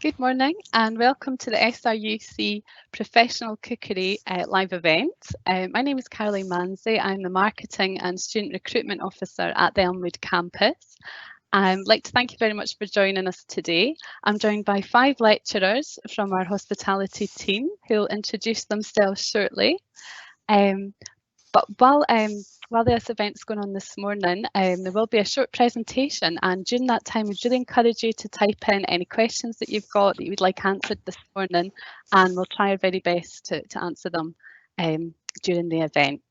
Good morning and welcome to the SRUC Professional Cookery live event. My name is Caroline Manzi. I'm the Marketing and Student Recruitment Officer at the Elmwood campus. I'd like to thank you very much for joining us today. I'm joined by 5 lecturers from our hospitality team who will introduce themselves shortly. But while this event's going on this morning, there will be a short presentation, and during that time we'd really encourage you to type in any questions that you've got that you would like answered this morning, and we'll try our very best to answer them during the event.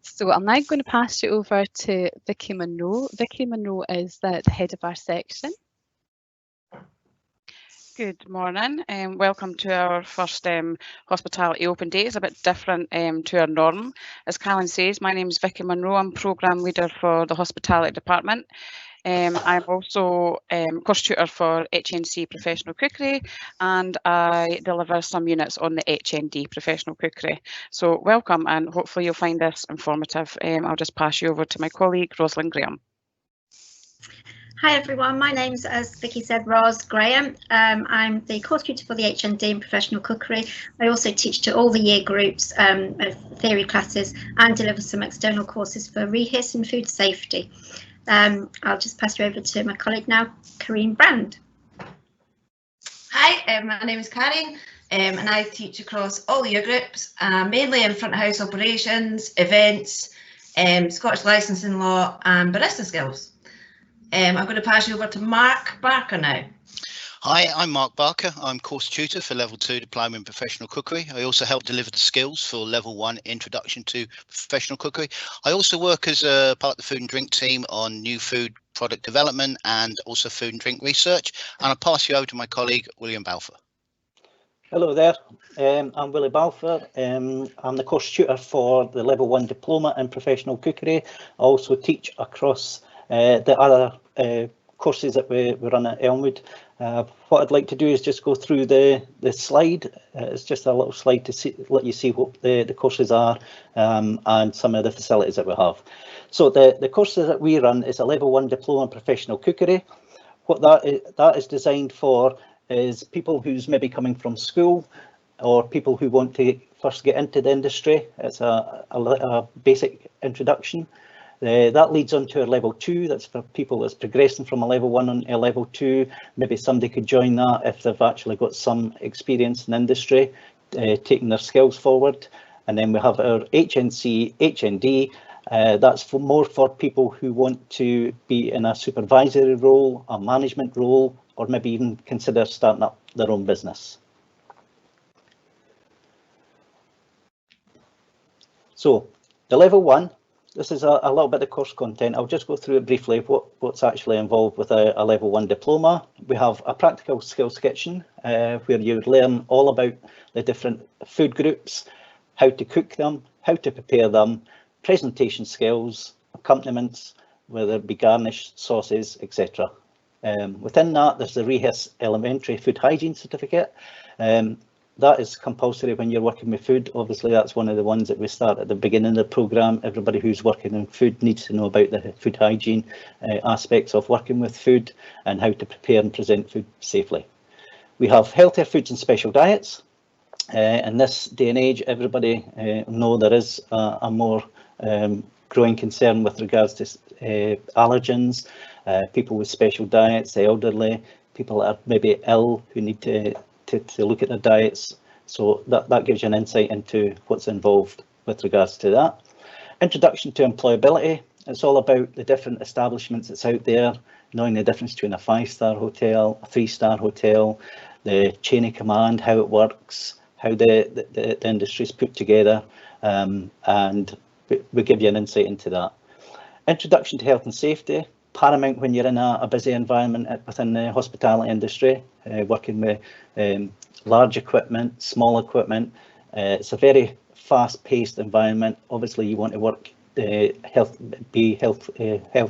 So I'm now going to pass you over to Vicky Monroe. Vicky Monroe is the head of our section. Good morning and welcome to our first Hospitality Open Day. It's a bit different to our norm. As Callan says, my name is Vicky Monroe. I'm Programme Leader for the Hospitality Department. I'm also course tutor for HNC Professional Cookery, and I deliver some units on the HND Professional Cookery. So welcome, and hopefully you'll find this informative. I'll just pass you over to my colleague Rosalind Graham. Hi everyone, my name's, as Vicky said, Ros Graham. I'm the course tutor for the HND in Professional Cookery. I also teach to all the year groups of theory classes and deliver some external courses for REHIS and food safety. I'll just pass you over to my colleague now, Karine Brand. Hi, my name is Karen and I teach across all year groups, mainly in front of house operations, events, Scottish licensing law and barista skills. I'm going to pass you over to Mark Barker now. Hi, I'm Mark Barker. I'm course tutor for Level 2 Diploma in Professional Cookery. I also help deliver the skills for Level 1 Introduction to Professional Cookery. I also work as a part of the food and drink team on new food product development and also food and drink research. And I'll pass you over to my colleague, William Balfour. Hello there, I'm Willie Balfour. I'm the course tutor for the Level 1 Diploma in Professional Cookery. I also teach across the other courses that we run at Elmwood. What I'd like to do is just go through the slide. It's just a little slide to let you see what the courses are and some of the facilities that we have. So the courses that we run is a Level 1 Diploma in Professional Cookery. What that is designed for is people who's maybe coming from school or people who want to first get into the industry. It's a basic introduction. That leads on to a Level 2. That's for people that's progressing from a Level 1 on a Level 2. Maybe somebody could join that if they've actually got some experience in industry, taking their skills forward. And then we have our HNC, HND. That's more for people who want to be in a supervisory role, a management role, or maybe even consider starting up their own business. So the Level 1. This is a little bit of course content. I'll just go through it briefly, what's actually involved with a Level 1 diploma. We have a practical skills kitchen where you learn all about the different food groups, how to cook them, how to prepare them, presentation skills, accompaniments, whether it be garnish, sauces, etc. Within that, there's the REHIS Elementary Food Hygiene Certificate. That is compulsory when you're working with food. Obviously, that's one of the ones that we start at the beginning of the programme. Everybody who's working in food needs to know about the food hygiene aspects of working with food and how to prepare and present food safely. We have healthier foods and special diets. In this day and age, everybody know there is a more growing concern with regards to allergens, people with special diets, the elderly, people that are maybe ill who need to look at their diets. So that gives you an insight into what's involved with regards to that. Introduction to employability. It's all about the different establishments that's out there, knowing the difference between a 5-star hotel, a 3-star hotel, the chain of command, how it works, how the industry is put together, and we give you an insight into that. Introduction to health and safety. Paramount when you're in a busy environment within the hospitality industry, working with large equipment, small equipment. It's a very fast-paced environment. Obviously, you want to work health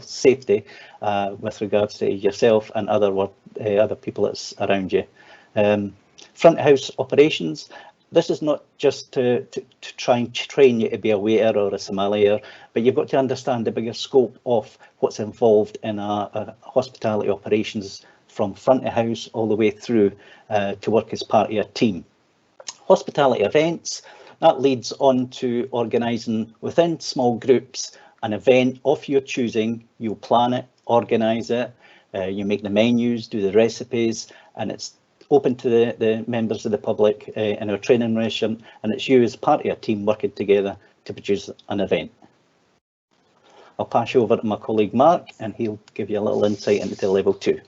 safety with regards to yourself and other people that's around you. Front of house operations. this is not just to try and train you to be a waiter or a sommelier, but you've got to understand the bigger scope of what's involved in a hospitality operations from front of house all the way through to work as part of a team. Hospitality events, that leads on to organising within small groups an event of your choosing. You plan it, organise it, you make the menus, do the recipes, and it's open to the members of the public in our training ration, and it's you as part of your team working together to produce an event. I'll pass you over to my colleague Mark, and he'll give you a little insight into level 2.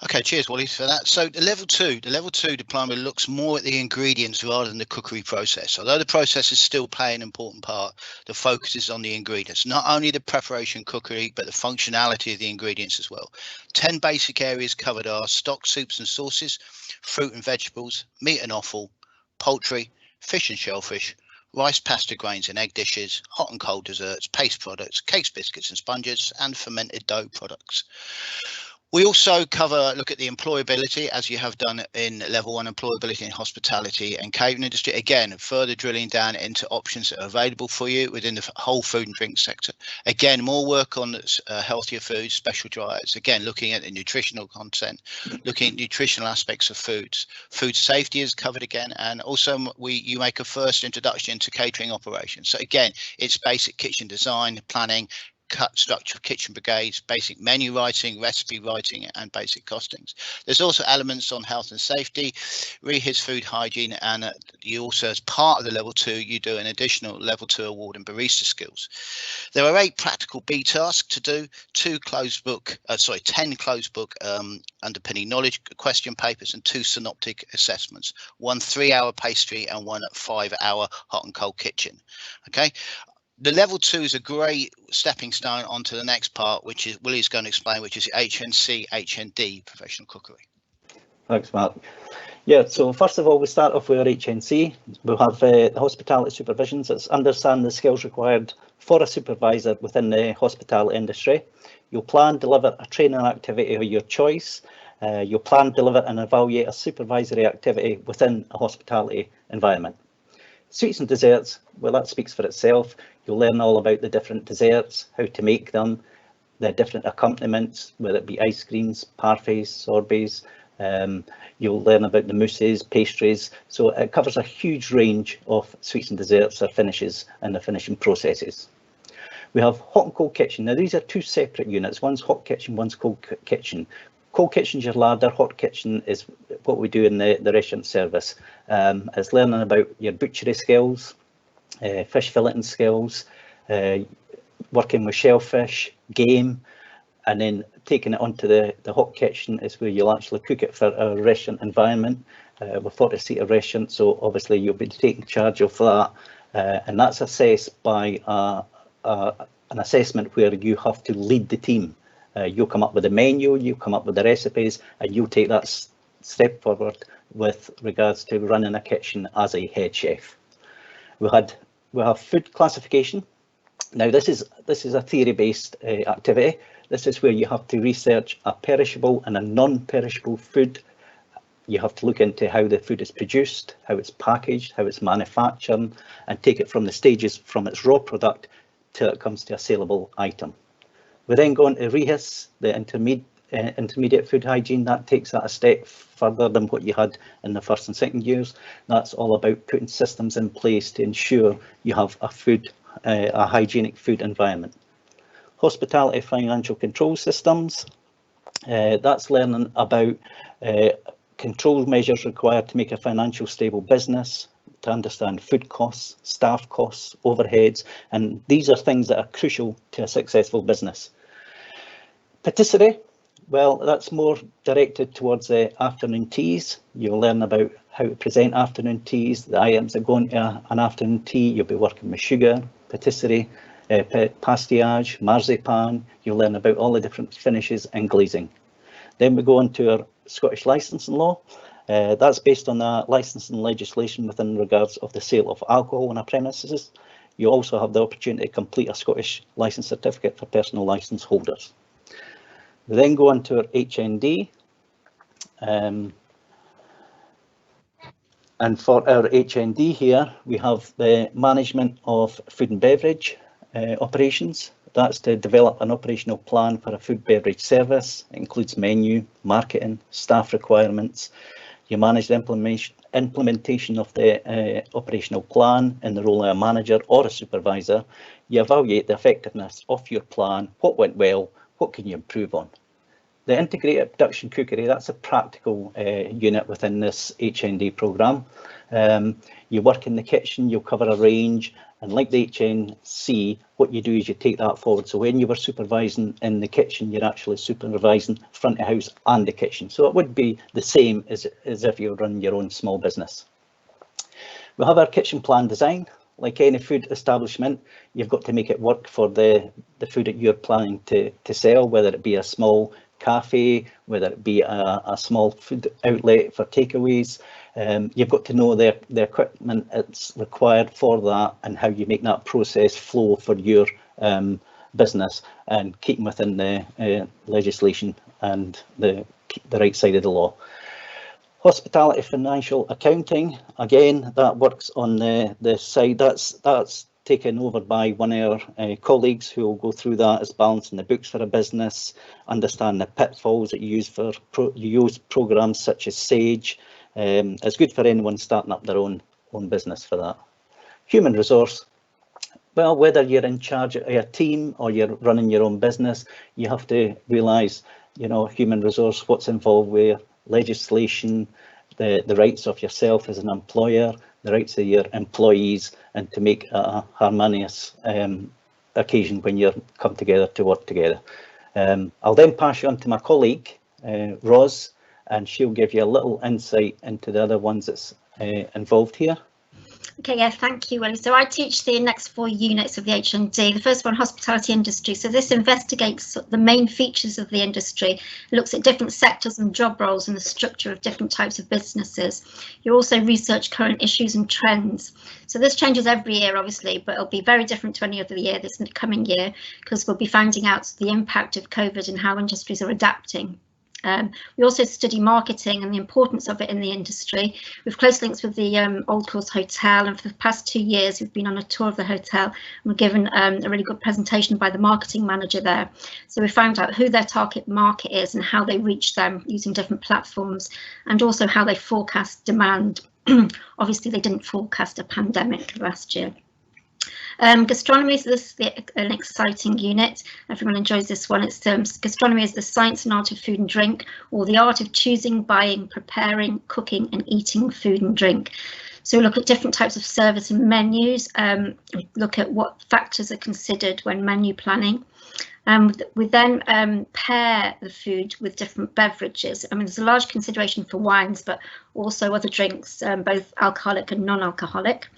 Okay, cheers, Wally, for that. So the level two diploma looks more at the ingredients rather than the cookery process. Although the processes still play an important part, the focus is on the ingredients, not only the preparation cookery, but the functionality of the ingredients as well. 10 basic areas covered are stock, soups and sauces, fruit and vegetables, meat and offal, poultry, fish and shellfish, rice, pasta, grains and egg dishes, hot and cold desserts, paste products, cakes, biscuits and sponges, and fermented dough products. We also look at the employability, as you have done in level 1 employability in hospitality and catering industry. Again, further drilling down into options that are available for you within the whole food and drink sector. Again, more work on healthier foods, special diets. Again, looking at the nutritional content, looking at nutritional aspects of foods. Food safety is covered again, and also you make a first introduction into catering operations. So again, it's basic kitchen design, planning, cut structure of kitchen brigades, basic menu writing, recipe writing and basic costings. There's also elements on health and safety, rehids food hygiene, and you also, as part of the level 2, you do an additional level 2 award in barista skills. There are 8 practical B tasks to do, 10 closed book underpinning knowledge question papers and 2 synoptic assessments, 1 3-hour pastry and 1 5-hour hot and cold kitchen. Okay. The level 2 is a great stepping stone onto the next part, which is Willie's going to explain, which is HNC, HND, professional cookery. Thanks, Mark. Yeah, so first of all, we start off with our HNC. We'll have the hospitality supervisions. It's understand the skills required for a supervisor within the hospitality industry. You'll plan, deliver a training activity of your choice. You'll plan, deliver and evaluate a supervisory activity within a hospitality environment. Sweets and desserts, well, that speaks for itself. You'll learn all about the different desserts, how to make them, the different accompaniments, whether it be ice creams, parfaits, sorbets. You'll learn about the mousses, pastries. So it covers a huge range of sweets and desserts or finishes and the finishing processes. We have hot and cold kitchen. Now, these are 2 separate units. One's hot kitchen, one's cold kitchen. Cold kitchen's your larder, hot kitchen is what we do in the restaurant service. It's learning about your butchery skills, fish filleting skills, working with shellfish, game, and then taking it onto the hot kitchen is where you'll actually cook it for a restaurant environment. We're 40-seater restaurant, so obviously you'll be taking charge of that, and that's assessed by an assessment where you have to lead the team. You'll come up with a menu, you'll come up with the recipes, and you'll take that step forward with regards to running a kitchen as a head chef. We have food classification. Now, this is a theory-based activity. This is where you have to research a perishable and a non-perishable food. You have to look into how the food is produced, how it's packaged, how it's manufactured, and take it from the stages from its raw product till it comes to a saleable item. We then go on to REHIS, the intermediate food hygiene. That takes that a step further than what you had in the first and second years. That's all about putting systems in place to ensure you have a hygienic food environment. Hospitality financial control systems. That's learning about control measures required to make a financial stable business, to understand food costs, staff costs, overheads, and these are things that are crucial to a successful business. Patisserie, well, that's more directed towards the afternoon teas. You'll learn about how to present afternoon teas, the items that go into an afternoon tea. You'll be working with sugar, patisserie, pastillage, marzipan. You'll learn about all the different finishes and glazing. Then we go on to our Scottish licensing law. That's based on the licensing legislation within regards of the sale of alcohol on our premises. You also have the opportunity to complete a Scottish licence certificate for personal licence holders. We then go on to our HND. And for our HND here, we have the management of food and beverage operations. That's to develop an operational plan for a food beverage service. It includes menu, marketing, staff requirements. You manage the implementation of the operational plan in the role of a manager or a supervisor. You evaluate the effectiveness of your plan, what went well, what can you improve on. The integrated production cookery, that's a practical unit within this HND programme. You work in the kitchen, you'll cover a range, and like the HNC, what you do is you take that forward. So when you were supervising in the kitchen, you're actually supervising front of house and the kitchen. So it would be the same as if you run your own small business. We have our kitchen plan design. Like any food establishment, you've got to make it work for the food that you're planning to sell, whether it be a small cafe, whether it be a small food outlet for takeaways. You've got to know the equipment that's required for that and how you make that process flow for your business and keeping within the legislation and the right side of the law. Hospitality financial accounting, again, that works on the side that's taken over by one of our colleagues who will go through that as balancing the books for a business, understand the pitfalls that you use for programs such as Sage. It's good for anyone starting up their own business for that. Human resource, well, whether you're in charge of a team or you're running your own business, you have to realise, you know, human resource, what's involved with legislation, the rights of yourself as an employer, the rights of your employees, and to make a harmonious occasion when you come together to work together. I'll then pass you on to my colleague, Ros, and she'll give you a little insight into the other ones that's involved here. Okay, yeah, thank you, Willie. So I teach the next 4 units of the HND. The first one, hospitality industry. So this investigates the main features of the industry, looks at different sectors and job roles and the structure of different types of businesses. You also research current issues and trends. So this changes every year, obviously, but it'll be very different to any other year this coming year, because we'll be finding out the impact of COVID and how industries are adapting. We also study marketing and the importance of it in the industry. We've close links with the Old Course Hotel, and for the past 2 years we've been on a tour of the hotel and we're given a really good presentation by the marketing manager there. So we found out who their target market is and how they reach them using different platforms, and also how they forecast demand. Obviously they didn't forecast a pandemic last year. Gastronomy, so this is an exciting unit. Everyone enjoys this one. It's gastronomy is the science and art of food and drink, or the art of choosing, buying, preparing, cooking and eating food and drink. So we look at different types of service and menus, look at what factors are considered when menu planning. We then pair the food with different beverages. I mean, there's a large consideration for wines, but also other drinks, both alcoholic and non-alcoholic.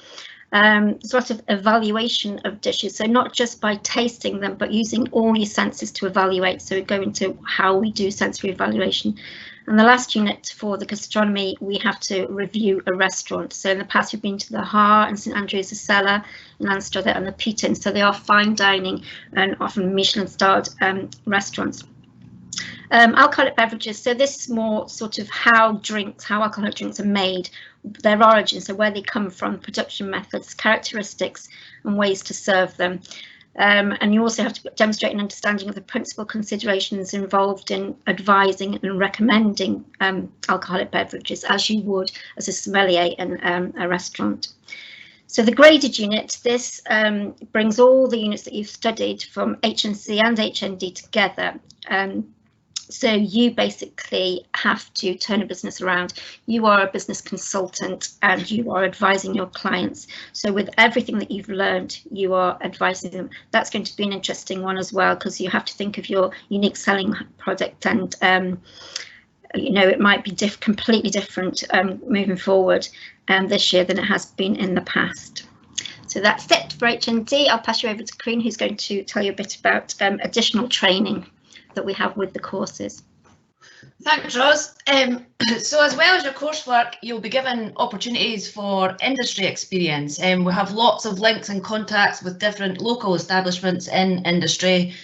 There's a lot of evaluation of dishes, so not just by tasting them, but using all your senses to evaluate. So we go into how we do sensory evaluation. And the last unit for the gastronomy, we have to review a restaurant. So in the past, we've been to the Ha and St Andrew's the Cellar in Anstruther and the Peaton. So they are fine dining and often Michelin-starred restaurants. Alcoholic beverages, so this is more sort of how alcoholic drinks are made, their origins, so where they come from, production methods, characteristics and ways to serve them. And you also have to demonstrate an understanding of the principal considerations involved in advising and recommending alcoholic beverages, as you would as a sommelier in a restaurant. So the graded unit, this brings all the units that you've studied from HNC and HND together. So you basically have to turn a business around. You are a business consultant and you are advising your clients. So with everything that you've learned, you are advising them. That's going to be an interesting one as well, because you have to think of your unique selling product, and you know, it might be completely different moving forward this year than it has been in the past. So that's it for HND. I'll pass you over to Corinne, who's going to tell you a bit about additional training that we have with the courses. Thanks, Ros. So as well as your coursework, you'll be given opportunities for industry experience. We have lots of links and contacts with different local establishments in industry,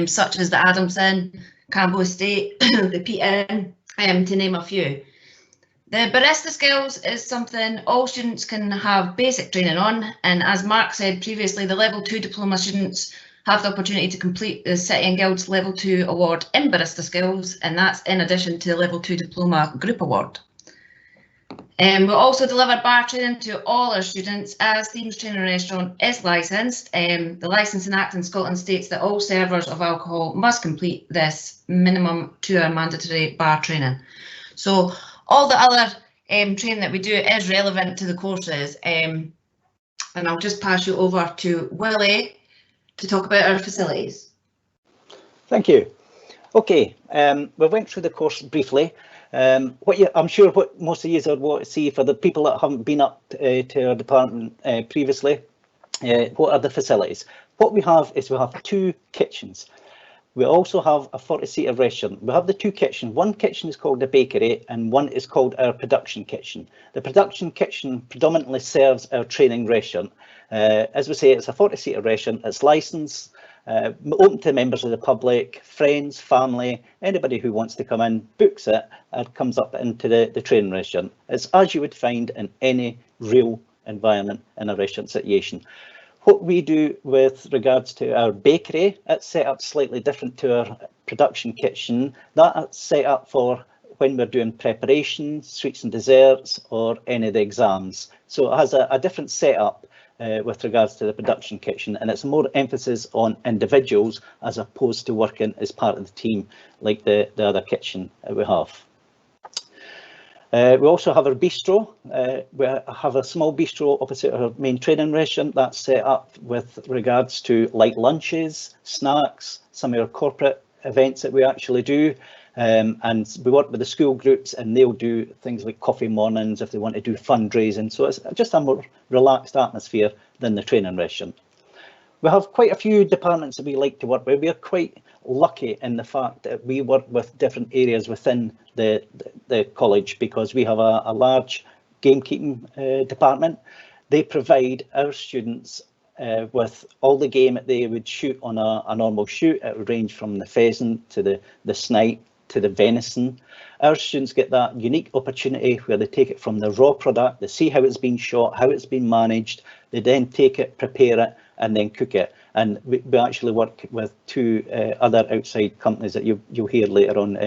such as the Adamson, Cambo Estate, the Peaton, to name a few. The barista skills is something all students can have basic training on, and as Mark said previously, the level 2 diploma students have the opportunity to complete the City and Guilds level 2 award in barista skills, and that's in addition to the level 2 diploma group award. We also deliver bar training to all our students, as Stephen's Training Restaurant is licensed. The Licensing Act in Scotland states that all servers of alcohol must complete this minimum 2-hour mandatory bar training. So all the other training that we do is relevant to the courses, and I'll just pass you over to Willie to talk about our facilities. Thank you. Okay, we went through the course briefly. I'm sure what most of you would want to see, for the people that haven't been up to our department previously, what are the facilities? What we have is we have 2 kitchens. We also have a 40-seater restaurant. We have the 2 kitchens. One kitchen is called the bakery and one is called our production kitchen. The production kitchen predominantly serves our training restaurant. As we say, it's a 40-seater restaurant. It's licensed, open to members of the public, friends, family, anybody who wants to come in, books it, and comes up into the training restaurant. It's as you would find in any real environment in a restaurant situation. What we do with regards to our bakery, it's set up slightly different to our production kitchen. That's set up for when we're doing preparations, sweets and desserts, or any of the exams. So it has a different setup with regards to the production kitchen, and it's more emphasis on individuals as opposed to working as part of the team like the other kitchen that we have. We also have our bistro. We have a small bistro opposite our main training restaurant that's set up with regards to light lunches, snacks, some of our corporate events that we actually do. And we work with the school groups and they'll do things like coffee mornings if they want to do fundraising. So it's just a more relaxed atmosphere than the training restaurant. We have quite a few departments that we like to work with. We are quite lucky in the fact that we work with different areas within the college, because we have a large gamekeeping department. They provide our students with all the game that they would shoot on a normal shoot. It would range from the pheasant to the snipe to the venison. Our students get that unique opportunity where they take it from the raw product, they see how it's been shot, how it's been managed, they then take it, prepare it, and then cook it. And we actually work with 2 other outside companies that you'll hear later on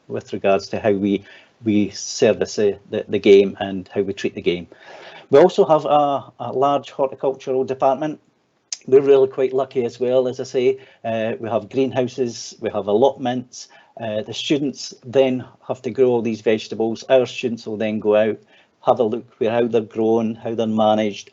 with regards to how we service the game and how we treat the game. We also have a large horticultural department. We're really quite lucky as well, as I say. We have greenhouses, we have allotments. The students then have to grow all these vegetables. Our students will then go out, have a look at how they're grown, how they're managed,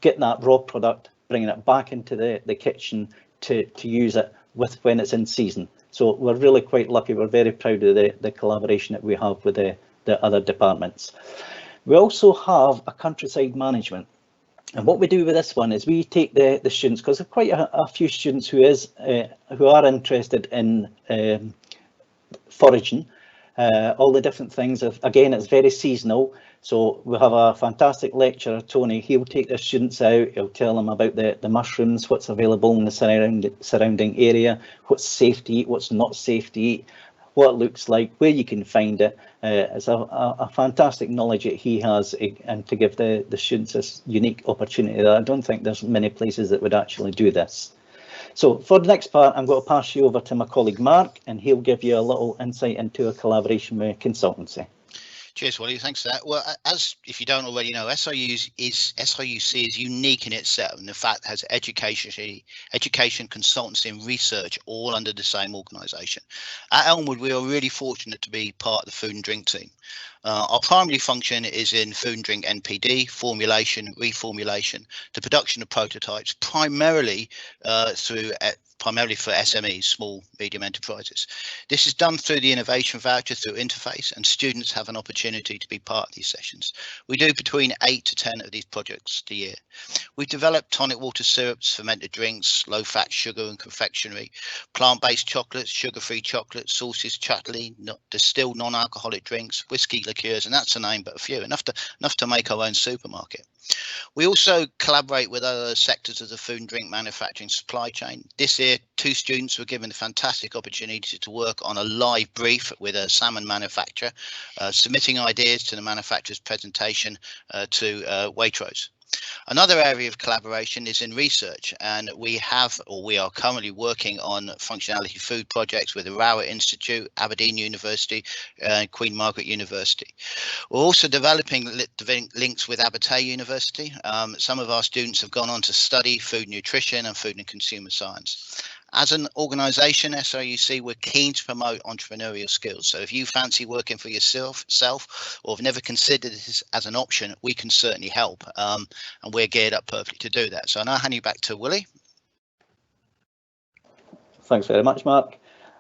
get that raw product, bringing it back into the kitchen to use it with when it's in season. So we're really quite lucky. We're very proud of the collaboration that we have with the other departments. We also have a countryside management. And what we do with this one is we take the students, because there are quite a few students who are interested in foraging, all the different things. Again, it's very seasonal. So we have a fantastic lecturer, Tony. He'll take the students out, he'll tell them about the mushrooms, what's available in the surrounding area, what's safe to eat, what's not safe to eat, what it looks like, where you can find it. It's a fantastic knowledge that he has, and to give the students this unique opportunity that I don't think there's many places that would actually do this. So for the next part, I'm going to pass you over to my colleague Mark, and he'll give you a little insight into a collaboration with consultancy. Cheers, Wally. Thanks for that. Well, as if you don't already know, SRUC is unique in itself, and the fact it has education, consultancy, and research all under the same organisation. At Elmwood, we are really fortunate to be part of the food and drink team. Our primary function is in food and drink NPD, formulation, reformulation, the production of prototypes, primarily for SMEs, small, medium enterprises. This is done through the innovation voucher, through interface, and students have an opportunity to be part of these sessions. We do between 8 to 10 of these projects a year. We've developed tonic water syrups, fermented drinks, low-fat sugar and confectionery, plant-based chocolates, sugar-free chocolates, sauces, chutney, distilled non-alcoholic drinks, whiskey liqueurs, and that's a name but a few, enough to make our own supermarket. We also collaborate with other sectors of the food and drink manufacturing supply chain. This year, 2 students were given the fantastic opportunity to work on a live brief with a salmon manufacturer, submitting ideas to the manufacturer's presentation to Waitrose. Another area of collaboration is in research, and we are currently working on functionality food projects with the Rowett Institute, Aberdeen University, and Queen Margaret University. We're also developing links with Abertay University. Some of our students have gone on to study food nutrition and food and consumer science. As an organisation, SRUC, we're keen to promote entrepreneurial skills. So if you fancy working for yourself or have never considered this as an option, we can certainly help. And we're geared up perfectly to do that. So I'll now hand you back to Willie. Thanks very much, Mark.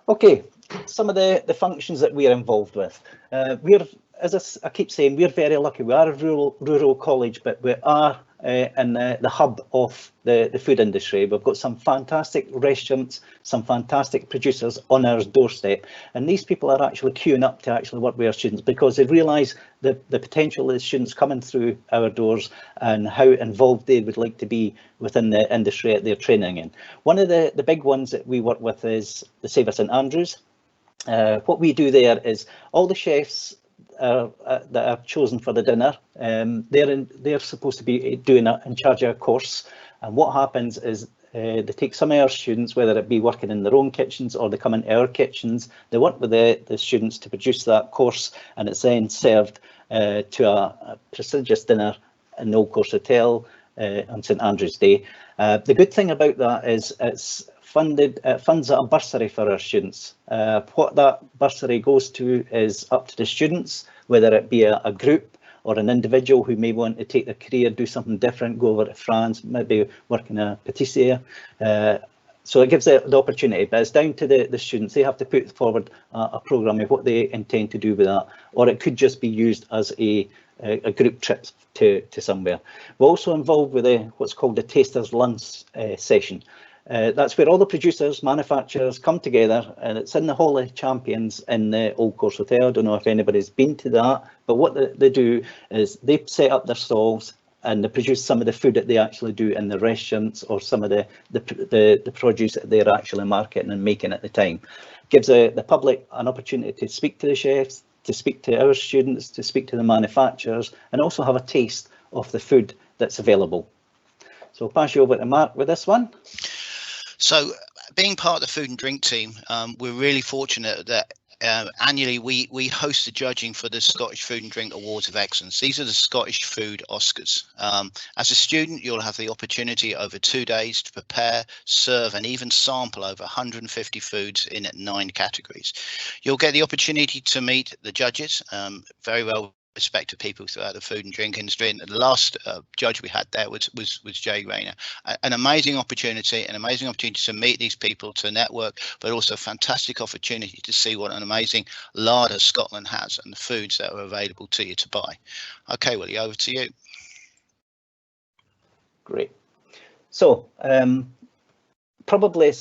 Okay, some of the functions that we're involved with. As I keep saying, we're very lucky. We are a rural college, but we are in the hub of the food industry. We've got some fantastic restaurants, some fantastic producers on our doorstep, and these people are actually queuing up to actually work with our students because they realise the potential of the students coming through our doors and how involved they would like to be within the industry that they're training in. One of the big ones that we work with is the Save St Andrews. What we do there is all the chefs that are chosen for the dinner, they're supposed to be in charge of a course, and what happens is they take some of our students, whether it be working in their own kitchens or they come into our kitchens, they work with the students to produce that course, and it's then served to a prestigious dinner in the Old Course Hotel on St Andrew's Day. The good thing about that is it's funds a bursary for our students. What that bursary goes to is up to the students, whether it be a group or an individual who may want to take their career, do something different, go over to France, maybe work in a patisserie. So it gives the opportunity, but it's down to the students. They have to put forward a programme of what they intend to do with that, or it could just be used as a group trip to somewhere. We're also involved with what's called the Tasters Lunch session. That's where all the producers, manufacturers come together, and it's in the Hall of Champions in the Old Course Hotel. I don't know if anybody's been to that, but what they do is they set up their stalls and they produce some of the food that they actually do in the restaurants, or some of the produce that they're actually marketing and making at the time. Gives the public an opportunity to speak to the chefs, to speak to our students, to speak to the manufacturers, and also have a taste of the food that's available. So I'll pass you over to Mark with this one. So being part of the food and drink team, we're really fortunate that annually we host the judging for the Scottish Food and Drink Awards of Excellence. These are the Scottish Food Oscars. As a student, you'll have the opportunity over 2 days to prepare, serve and even sample over 150 foods in 9 categories. You'll get the opportunity to meet the judges, very well respected people throughout the food and drink industry, and the last judge we had there was Jay Rayner. An amazing opportunity to meet these people, to network, but also a fantastic opportunity to see what an amazing larder Scotland has and the foods that are available to you to buy. Okay, Willie, over to you. Great. So probably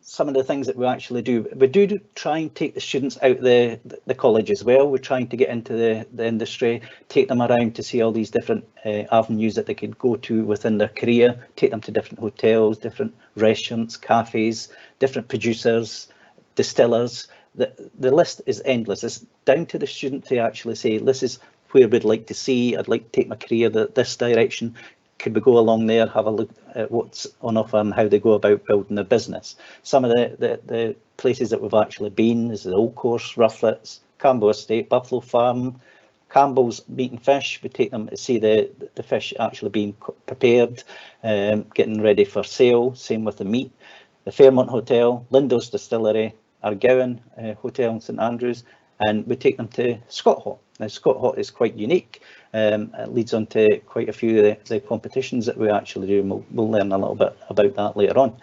some of the things that we actually do, we do try and take the students out the college as well. We're trying to get into the industry, take them around to see all these different avenues that they could go to within their career, take them to different hotels, different restaurants, cafes, different producers, distillers. The list is endless. It's down to the student to actually say, this is where we'd like to see, I'd like to take my career this direction. Could we go along there, have a look at what's on offer and how they go about building their business? Some of the places that we've actually been is the Old Course, Rufflets, Campbell Estate, Buffalo Farm, Campbell's Meat and Fish. We take them to see the fish actually being prepared, getting ready for sale. Same with the meat. The Fairmont Hotel, Lindow's Distillery, Argowan Hotel in St Andrews, and we take them to Scott Hot. Now Scott Hot is quite unique. It leads on to quite a few of the competitions that we actually do, and we'll learn a little bit about that later on.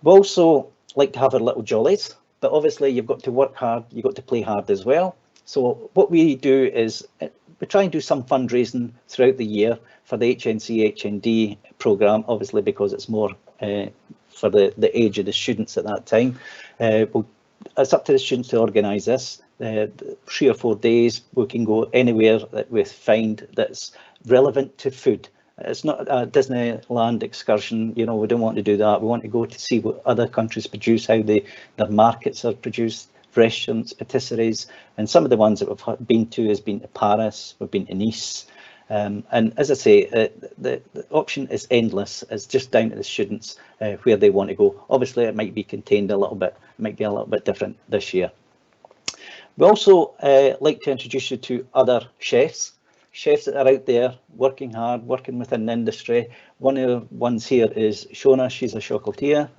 We also like to have our little jollies, but obviously you've got to work hard, you've got to play hard as well. So what we do is we try and do some fundraising throughout the year for the HNC HND programme, obviously because it's more for the age of the students at that time. It's up to the students to organise this. the 3 or 4 days, we can go anywhere that we find that's relevant to food. It's not a Disneyland excursion, you know, we don't want to do that. We want to go to see what other countries produce, how their markets are produced, restaurants, patisseries, and some of the ones that we've been to has been to Paris, we've been to Nice. And as I say, the option is endless. It's just down to the students where they want to go. Obviously, it might be contained a little bit, might be a little bit different this year. We also like to introduce you to other chefs that are out there working hard, working within the industry. One of the ones here is Shona. She's a chocolatier.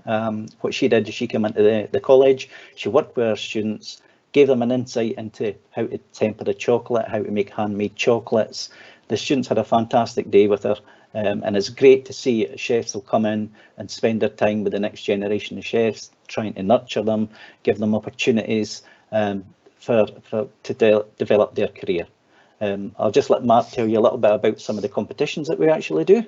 What she did is she came into the college, she worked with her students, gave them an insight into how to temper the chocolate, how to make handmade chocolates. The students had a fantastic day with her, and it's great to see chefs will come in and spend their time with the next generation of chefs, trying to nurture them, give them opportunities to develop their career. I'll just let Mark tell you a little bit about some of the competitions that we actually do.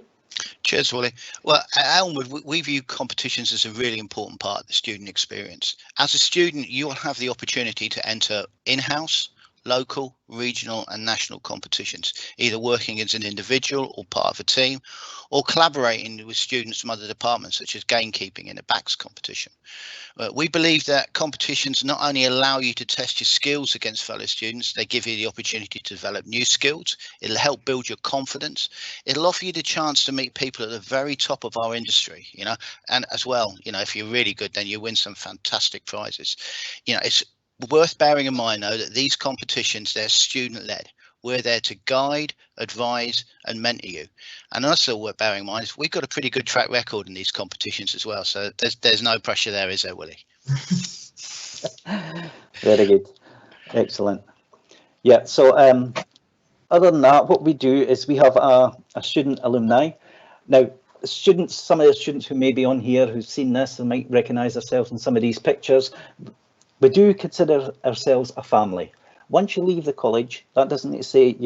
Cheers, Wally. Well, at Elmwood, we view competitions as a really important part of the student experience. As a student, you will have the opportunity to enter in-house, local, regional and national competitions, either working as an individual or part of a team, or collaborating with students from other departments such as gamekeeping in a BACS competition. We believe that competitions not only allow you to test your skills against fellow students, they give you the opportunity to develop new skills. It'll help build your confidence. It'll offer you the chance to meet people at the very top of our industry, you know, and as well, you know, if you're really good, then you win some fantastic prizes. You know, it's worth bearing in mind, though, that these competitions, they're student-led. We're there to guide, advise and mentor you. And also worth bearing in mind is we've got a pretty good track record in these competitions as well. So there's no pressure there, is there, Willie? Very good. Excellent. Yeah, so other than that, what we do is we have a student alumni. Now, students, some of the students who may be on here who've seen this and might recognise themselves in some of these pictures, we do consider ourselves a family. Once you leave the college, that doesn't mean to say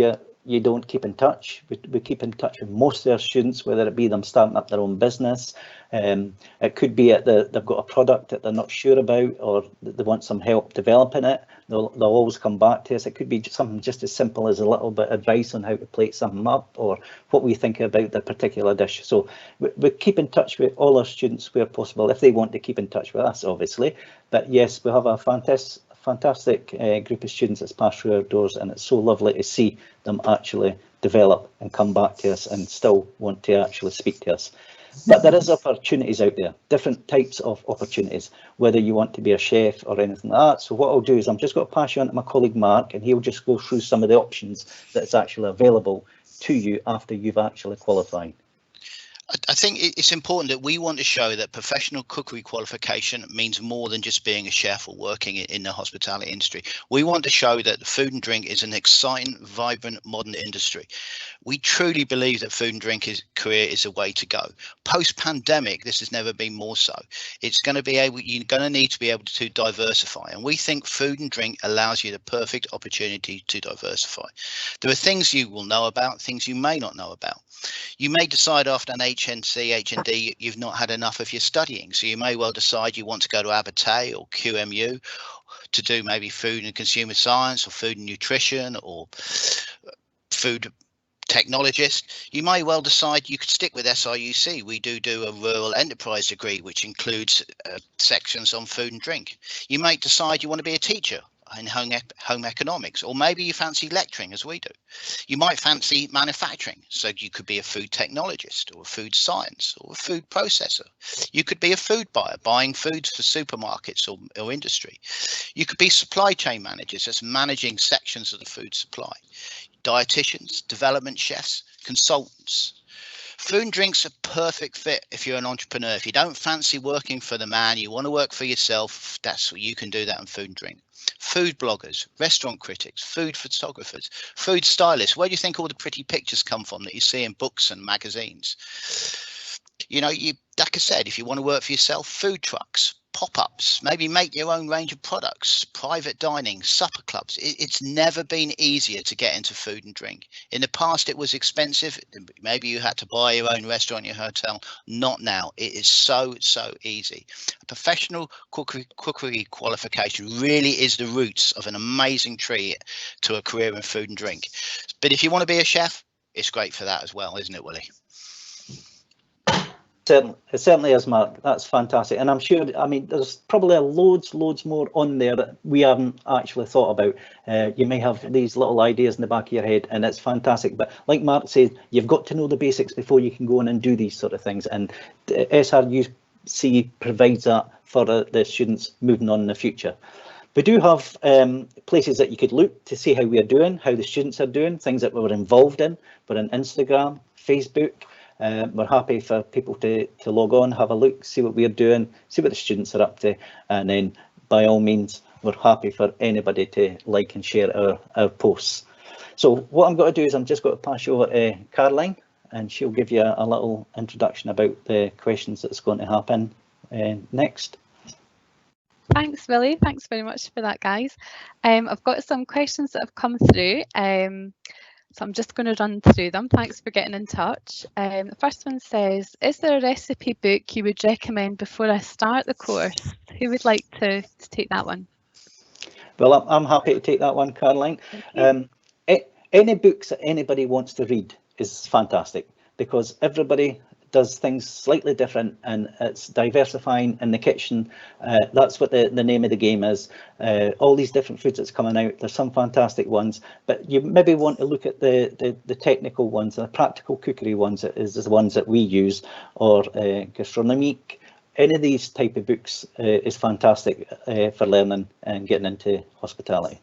you don't keep in touch. We keep in touch with most of our students, whether it be them starting up their own business. It could be they've got a product that they're not sure about, or they want some help developing it. They'll always come back to us. It could be something just as simple as a little bit of advice on how to plate something up, or what we think about their particular dish. So we keep in touch with all our students where possible, if they want to keep in touch with us, obviously. But yes, we have a fantastic group of students that's passed through our doors, and it's so lovely to see them actually develop and come back to us and still want to actually speak to us. But there is opportunities out there, different types of opportunities, whether you want to be a chef or anything like that. So what I'll do is I'm just going to pass you on to my colleague Mark, and he'll just go through some of the options that's actually available to you after you've actually qualified. I think it's important that we want to show that professional cookery qualification means more than just being a chef or working in the hospitality industry. We want to show that food and drink is an exciting, vibrant, modern industry. We truly believe that food and drink career is a way to go. Post-pandemic, this has never been more so. It's going to be you're going to need to be able to diversify, and we think food and drink allows you the perfect opportunity to diversify. There are things you will know about, things you may not know about. You may decide after an HNC, HND, you've not had enough of your studying. So you may well decide you want to go to Abertay or QMU to do maybe food and consumer science or food and nutrition or food technologist. You may well decide you could stick with SRUC. We do a rural enterprise degree, which includes sections on food and drink. You might decide you want to be a teacher in home economics, or maybe you fancy lecturing as we do. You might fancy manufacturing, so you could be a food technologist or a food science or a food processor. You could be a food buyer, buying foods for supermarkets or industry. You could be supply chain managers, that's managing sections of the food supply. Dietitians, development chefs, consultants. Food and drink's a perfect fit if you're an entrepreneur. If you don't fancy working for the man, you want to work for yourself, that's what you can do that in food and drink. Food bloggers, restaurant critics, food photographers, food stylists. Where do you think all the pretty pictures come from that you see in books and magazines? You know, like I said, if you want to work for yourself, food trucks, pop-ups, maybe make your own range of products, private dining, supper clubs. It's never been easier to get into food and drink. In the past, it was expensive. Maybe you had to buy your own restaurant, your hotel. Not now. It is so easy. A professional cookery qualification really is the roots of an amazing tree to a career in food and drink. But if you want to be a chef, it's great for that as well, isn't it, Willie? It certainly is, Mark. That's fantastic. And I'm sure, I mean, there's probably loads more on there that we haven't actually thought about. You may have these little ideas in the back of your head, and it's fantastic. But like Mark said, you've got to know the basics before you can go in and do these sort of things. And SRUC provides that for the students moving on in the future. We do have places that you could look to see how we are doing, how the students are doing, things that we're involved in. We're on Instagram, Facebook. We're happy for people to log on, have a look, see what we're doing, see what the students are up to, and then by all means, we're happy for anybody to like and share our posts. So what I'm going to do is I'm just going to pass you over to Caroline, and she'll give you a little introduction about the questions that's going to happen next. Thanks, Willie. Thanks very much for that, guys. I've got some questions that have come through. So I'm just going to run through them. Thanks for getting in touch. The first one says, is there a recipe book you would recommend before I start the course? Who would like to take that one? Well, I'm happy to take that one, Caroline. Any books that anybody wants to read is fantastic, because everybody does things slightly different, and it's diversifying in the kitchen. That's what the name of the game is. All these different foods that's coming out, there's some fantastic ones, but you maybe want to look at the technical ones, the practical cookery ones, is the ones that we use, or gastronomique. Any of these type of books is fantastic for learning and getting into hospitality.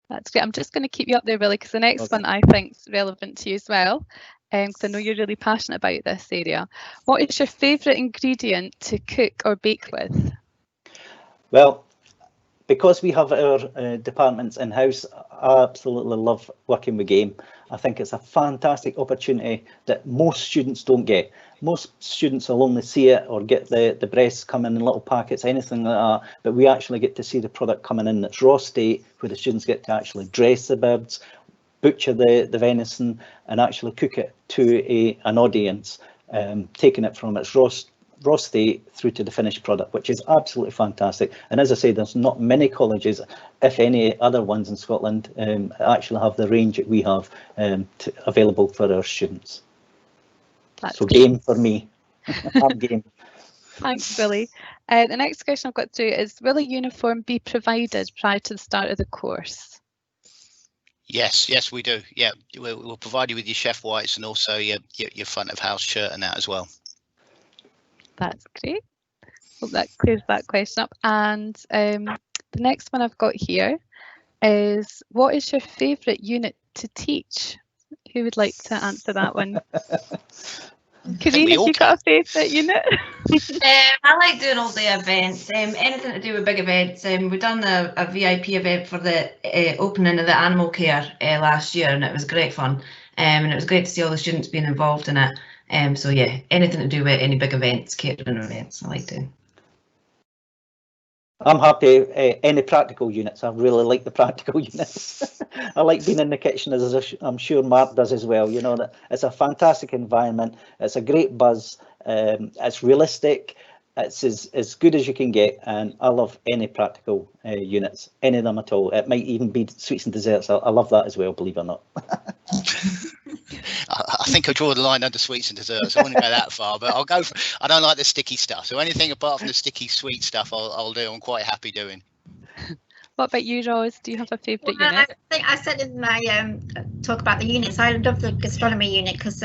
That's great. I'm just going to keep you up there, Willie, because the next one I think is relevant to you as well. Because I know you're really passionate about this area. What is your favourite ingredient to cook or bake with? Well, because we have our departments in-house, I absolutely love working with game. I think it's a fantastic opportunity that most students don't get. Most students will only see it or get the breasts coming in little packets, anything like that, but we actually get to see the product coming in that's raw state, where the students get to actually dress the birds, butcher the venison, and actually cook it to an audience, taking it from its raw state through to the finished product, which is absolutely fantastic. And as I say, there's not many colleges, if any other ones in Scotland, actually have the range that we have available for our students. That's so game for me. I'm game. Thanks, Willie. The next question I've got to do is, will a uniform be provided prior to the start of the course? Yes, we do. Yeah, we'll provide you with your chef whites and also your front of house shirt and that as well. That's great. Hope that clears that question up. And the next one I've got here is, what is your favourite unit to teach? Who would like to answer that one? Karina, have you got a favourite unit? I like doing all the events, anything to do with big events. We've done a VIP event for the opening of the animal care last year, and it was great fun. And it was great to see all the students being involved in it. So yeah, anything to do with any big events, catering events, I like to. I'm happy. Any practical units. I really like the practical units. I like being in the kitchen, as I'm sure Mark does as well. You know, that it's a fantastic environment. It's a great buzz. It's realistic. It's as good as you can get, and I love any practical units, any of them at all. It might even be sweets and desserts. I love that as well, believe it or not. I think I draw the line under sweets and desserts. I wouldn't go that far, but I'll go for. I don't like the sticky stuff, so anything apart from the sticky sweet stuff, I'll do. I'm quite happy doing. What about you, Rose? Do you have a favourite unit? I think I said in my talk about the units, I love the gastronomy unit because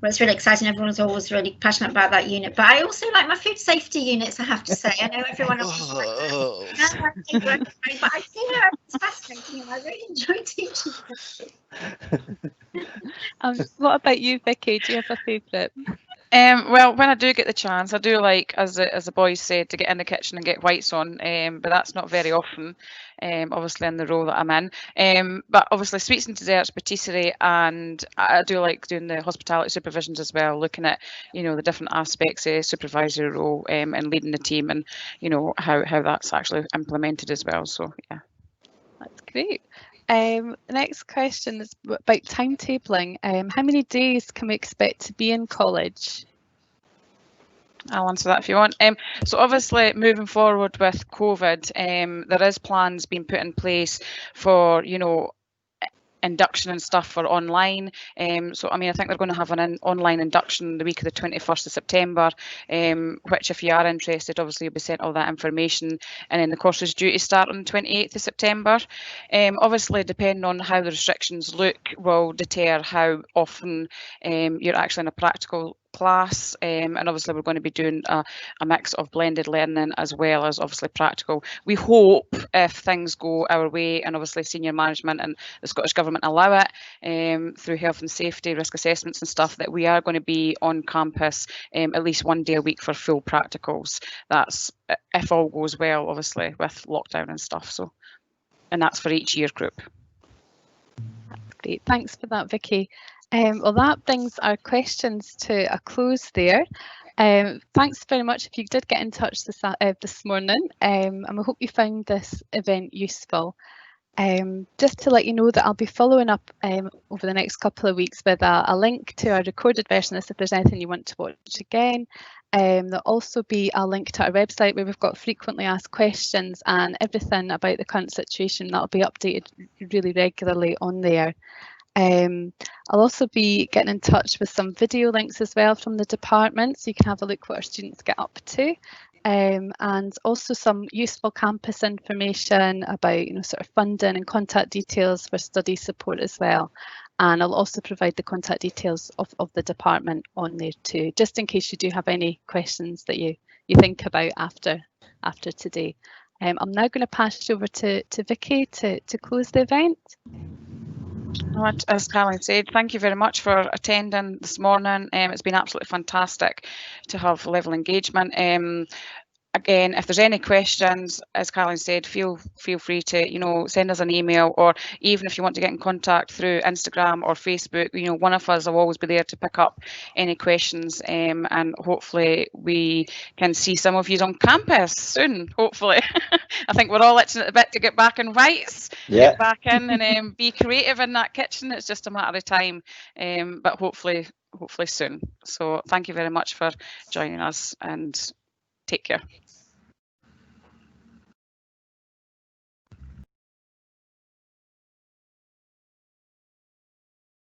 well, it's really exciting. Everyone's always really passionate about that unit. But I also like my food safety units, I have to say. I know everyone else but I see her, it's fascinating and I really enjoy teaching. What about you, Vicky? Do you have a favourite? Well, when I do get the chance, I do like, as the boys said, to get in the kitchen and get whites on, but that's not very often, obviously in the role that I'm in. But obviously sweets and desserts, patisserie, and I do like doing the hospitality supervisions as well, looking at, you know, the different aspects of supervisory role and leading the team, and, you know, how that's actually implemented as well. So yeah. That's great. The next question is about timetabling. How many days can we expect to be in college? I'll answer that if you want. So obviously moving forward with COVID, there is plans being put in place for, you know, induction and stuff for online. So I mean, I think they're going to have an online induction the week of the 21st of September, which if you are interested, obviously you'll be sent all that information, and then the course is due to start on the 28th of September. Obviously, depending on how the restrictions look will deter how often you're actually in a practical class, and obviously we're going to be doing a mix of blended learning as well as obviously practical. We hope, if things go our way and obviously senior management and the Scottish Government allow it, through health and safety risk assessments and stuff, that we are going to be on campus at least one day a week for full practicals. That's if all goes well, obviously with lockdown and stuff. So, and that's for each year group. That's great. Thanks for that, Vicky. Well, that brings our questions to a close there. Thanks very much if you did get in touch this morning, and we hope you found this event useful. Just to let you know that I'll be following up over the next couple of weeks with a link to our recorded version of this if there's anything you want to watch again. There'll also be a link to our website where we've got frequently asked questions and everything about the current situation. That'll be updated really regularly on there. I'll also be getting in touch with some video links as well from the department, so you can have a look what our students get up to, and also some useful campus information about, you know, sort of funding and contact details for study support as well. And I'll also provide the contact details of the department on there too, just in case you do have any questions that you think about after today. I'm now going to pass you over to Vicky to close the event. As Caroline said, thank you very much for attending this morning. It's been absolutely fantastic to have level engagement. Again, if there's any questions, as Caroline said, feel free to, you know, send us an email, or even if you want to get in contact through Instagram or Facebook, you know, one of us will always be there to pick up any questions, and hopefully we can see some of you on campus soon, hopefully. I think we're all itching at a bit to get back in whites, get back in and be creative in that kitchen. It's just a matter of time, but hopefully soon. So thank you very much for joining us, and take care.